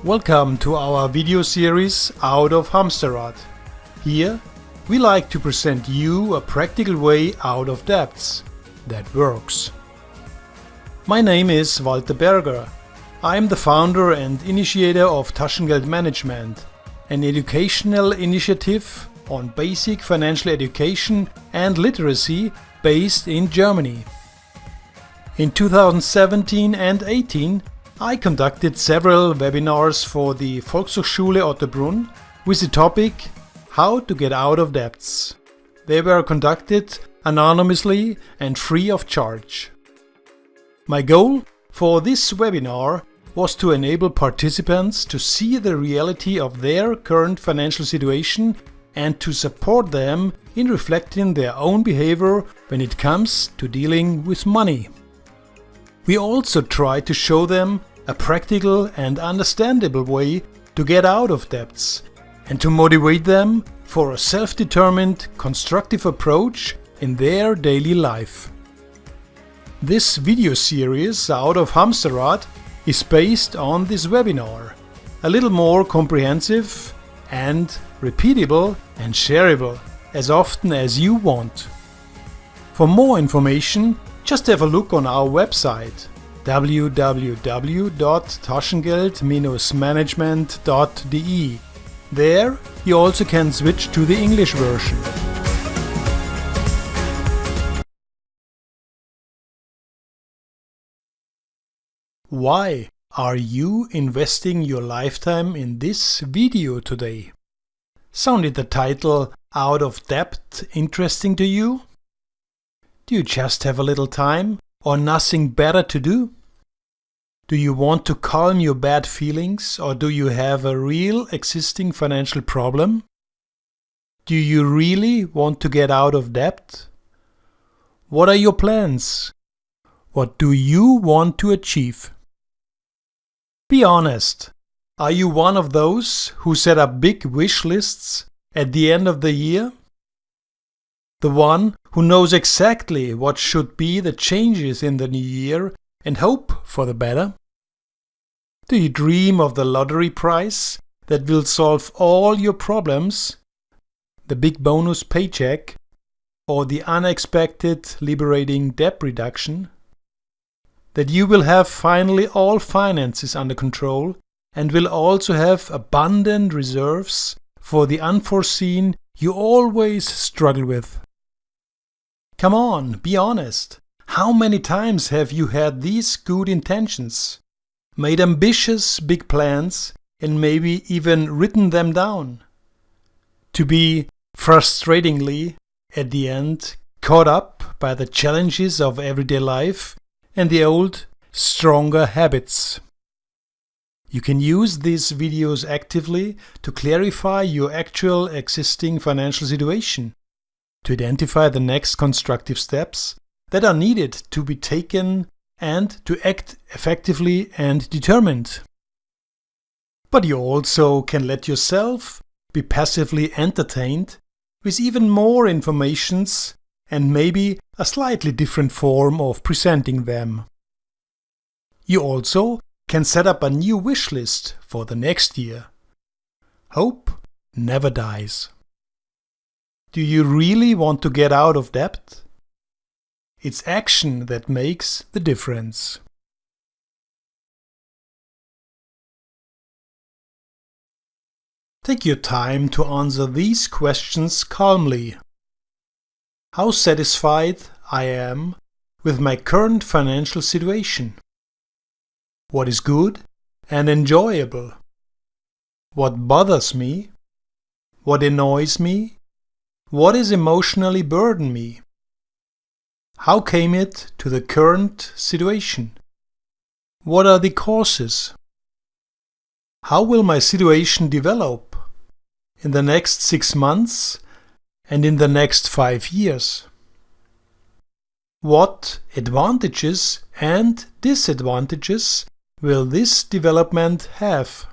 Welcome to our video series Out of Hamsterrad. Here we like to present you a practical way out of debts that works. My name is Walter Berger. I am the founder and initiator of Taschengeld Management, an educational initiative on basic financial education and literacy based in Germany. In 2017 and 18, I conducted several webinars for the VHS Ottobrunn with the topic How to Get Out of Debts. They were conducted anonymously and free of charge. My goal for this webinar was to enable participants to see the reality of their current financial situation and to support them in reflecting their own behavior when it comes to dealing with money. We also try to show them a practical and understandable way to get out of debts and to motivate them for a self-determined, constructive approach in their daily life. This video series, Out of Hamsterrad, is based on this webinar, a little more comprehensive and repeatable and shareable as often as you want. For more information, just have a look on our website www.taschengeld-management.de. There you also can switch to the English version. Why are you investing your lifetime in this video today? Sounded the title Out of Debt interesting to you? Do you just have a little time or nothing better to do? Do you want to calm your bad feelings or do you have a real existing financial problem? Do you really want to get out of debt? What are your plans? What do you want to achieve? Be honest. Are you one of those who set up big wish lists at the end of the year? The one who knows exactly what should be the changes in the new year and hope for the better? Do you dream of the lottery prize that will solve all your problems, the big bonus paycheck, or the unexpected liberating debt reduction? That you will have finally all finances under control and will also have abundant reserves for the unforeseen you always struggle with? Come on, be honest. How many times have you had these good intentions, made ambitious big plans, and maybe even written them down? To be, frustratingly, at the end, caught up by the challenges of everyday life and the old, stronger habits. You can use these videos actively to clarify your actual existing financial situation, to identify the next constructive steps that are needed to be taken and to act effectively and determined. But you also can let yourself be passively entertained with even more informations and maybe a slightly different form of presenting them. You also can set up a new wish list for the next year. Hope never dies. Do you really want to get out of debt? It's action that makes the difference. Take your time to answer these questions calmly. How satisfied I am with my current financial situation? What is good and enjoyable? What bothers me? What annoys me? What is emotionally burden me? How came it to the current situation? What are the causes? How will my situation develop in the next 6 months and in the next 5 years? What advantages and disadvantages will this development have?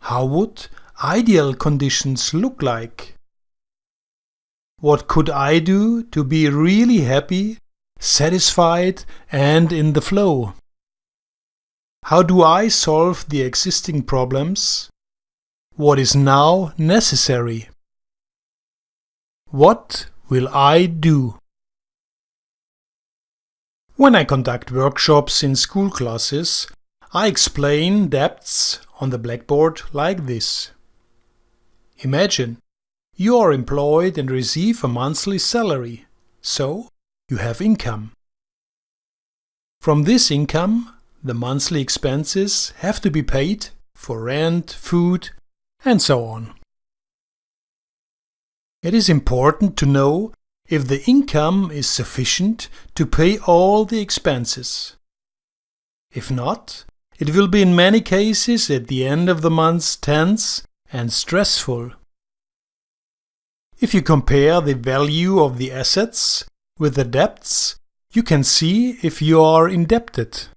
How would ideal conditions look like? What could I do to be really happy, satisfied, and in the flow? How do I solve the existing problems? What is now necessary? What will I do? When I conduct workshops in school classes, I explain debts on the blackboard like this. Imagine you are employed and receive a monthly salary, so you have income. From this income, the monthly expenses have to be paid for rent, food, and so on. It is important to know if the income is sufficient to pay all the expenses. If not, it will be in many cases at the end of the month tense and stressful. If you compare the value of the assets with the debts, you can see if you are indebted.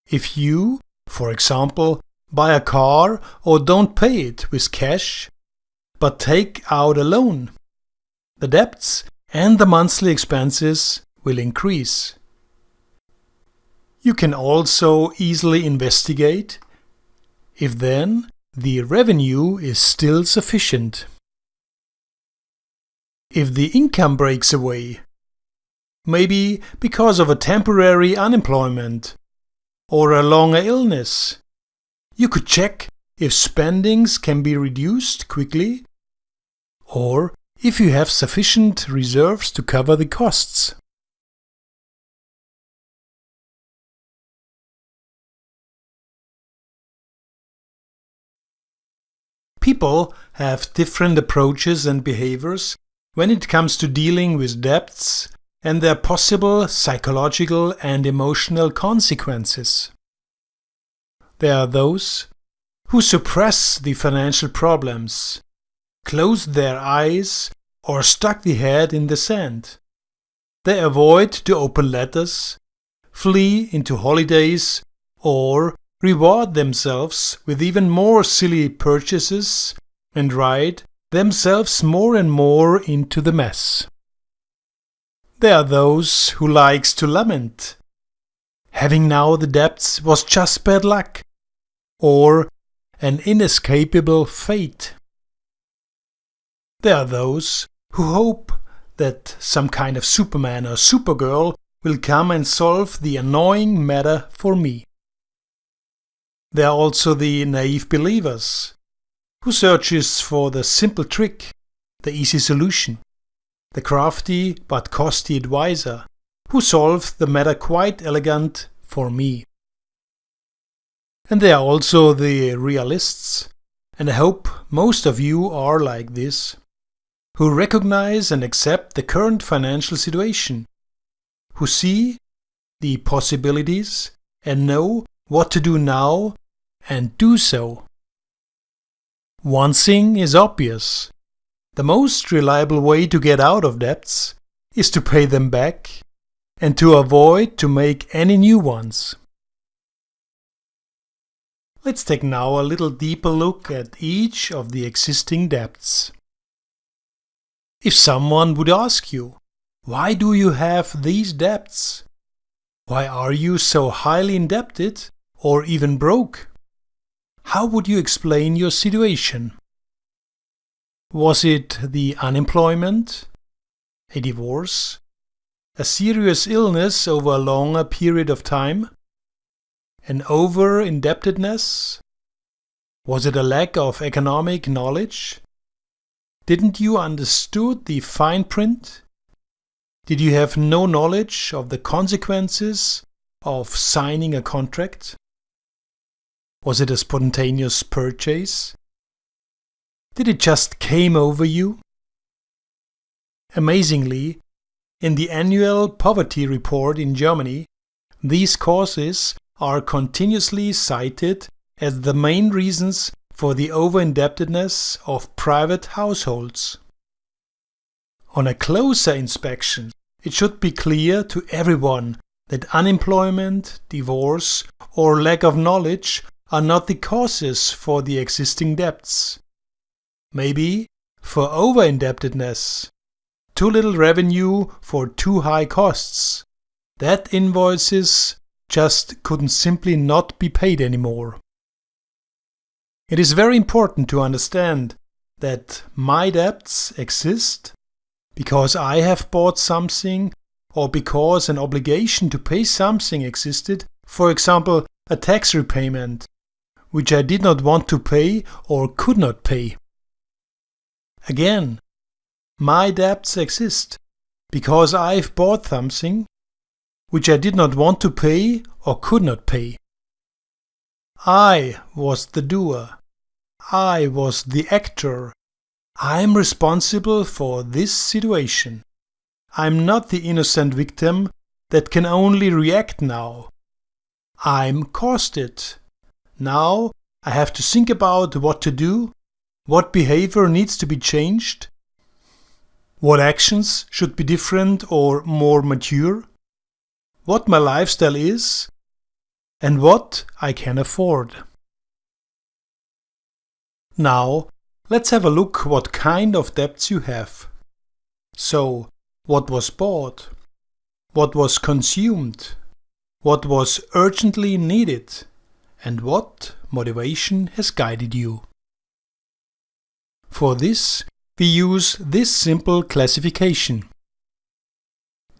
If you, for example, buy a car or don't pay it with cash, but take out a loan, the debts and the monthly expenses will increase. You can also easily investigate if then the revenue is still sufficient. If the income breaks away, maybe because of a temporary unemployment or a longer illness, you could check if spendings can be reduced quickly or if you have sufficient reserves to cover the costs. People have different approaches and behaviors when it comes to dealing with debts and their possible psychological and emotional consequences. There are those who suppress the financial problems, close their eyes, or stuck the head in the sand. They avoid to open letters, flee into holidays, or reward themselves with even more silly purchases and ride themselves more and more into the mess. There are those who likes to lament. Having now the debts was just bad luck, or an inescapable fate. There are those who hope that some kind of Superman or Supergirl will come and solve the annoying matter for me. There are also the naive believers, who searches for the simple trick, the easy solution, the crafty but costly advisor, who solves the matter quite elegant for me. And there are also the realists, and I hope most of you are like this, who recognize and accept the current financial situation, who see the possibilities and know what to do now and do so. One thing is obvious. The most reliable way to get out of debts is to pay them back and to avoid to make any new ones. Let's take now a little deeper look at each of the existing debts. If someone would ask you, why do you have these debts? Why are you so highly indebted or even broke? How would you explain your situation? Was it the unemployment, a divorce, a serious illness over a longer period of time, an over-indebtedness? Was it a lack of economic knowledge? Didn't you understood the fine print? Did you have no knowledge of the consequences of signing a contract? Was it a spontaneous purchase? Did it just came over you? Amazingly, in the annual poverty report in Germany, these causes are continuously cited as the main reasons for the over-indebtedness of private households. On a closer inspection, it should be clear to everyone that unemployment, divorce, or lack of knowledge are not the causes for the existing debts. Maybe for over-indebtedness, too little revenue for too high costs. That invoices just couldn't simply not be paid anymore. It is very important to understand that my debts exist because I have bought something or because an obligation to pay something existed, for example, a tax repayment, which I did not want to pay or could not pay. Again, my debts exist because I've bought something which I did not want to pay or could not pay. I was the doer. I was the actor. I'm responsible for this situation. I'm not the innocent victim that can only react now. I'm caused it. Now I have to think about what to do, what behavior needs to be changed, what actions should be different or more mature, what my lifestyle is, and what I can afford. Now, let's have a look what kind of debts you have. So, what was bought? What was consumed? What was urgently needed? And what motivation has guided you? For this, we use this simple classification.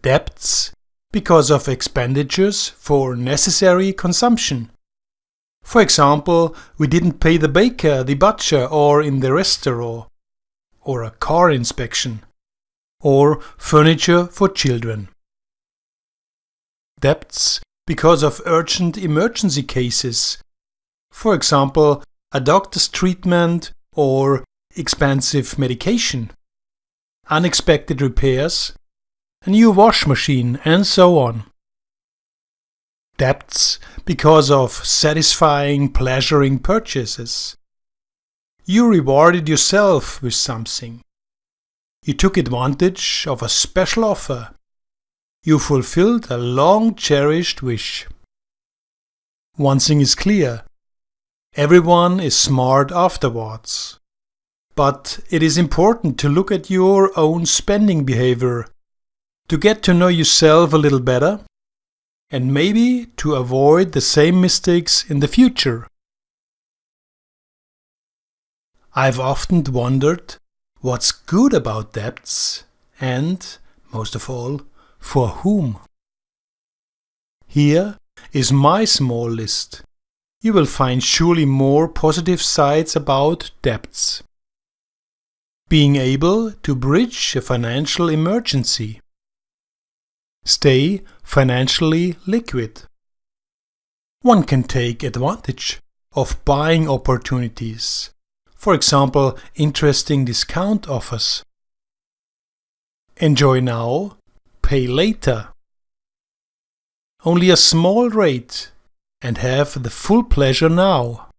Debts because of expenditures for necessary consumption. For example, we didn't pay the baker, the butcher, or in the restaurant, or a car inspection, or furniture for children. Debts because of urgent emergency cases, for example, a doctor's treatment or expensive medication, unexpected repairs, a new wash machine, and so on. Debts because of satisfying, pleasuring purchases. You rewarded yourself with something. You took advantage of a special offer. You fulfilled a long-cherished wish. One thing is clear. Everyone is smart afterwards. But it is important to look at your own spending behavior, to get to know yourself a little better, and maybe to avoid the same mistakes in the future. I've often wondered what's good about debts and, most of all, for whom. Here is my small list. You will find surely more positive sides about debts. Being able to bridge a financial emergency. Stay financially liquid. One can take advantage of buying opportunities, for example, interesting discount offers. Enjoy now, pay later. Only a small rate and have the full pleasure now.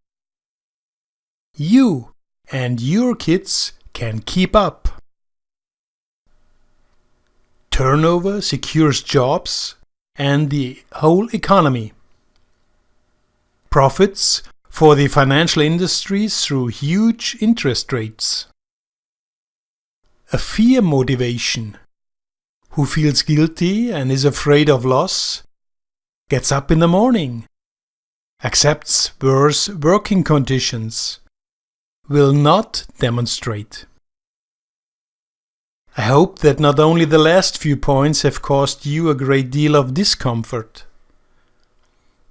You and your kids can keep up. Turnover secures jobs and the whole economy. Profits for the financial industry through huge interest rates. A fear motivation. Who feels guilty and is afraid of loss, gets up in the morning, accepts worse working conditions, will not demonstrate. I hope that not only the last few points have caused you a great deal of discomfort.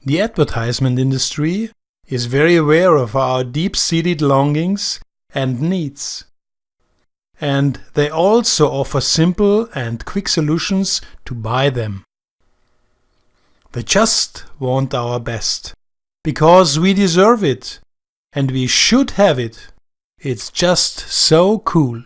The advertisement industry is very aware of our deep-seated longings and needs. And they also offer simple and quick solutions to buy them. They just want our best, because we deserve it, and we should have it. It's just so cool.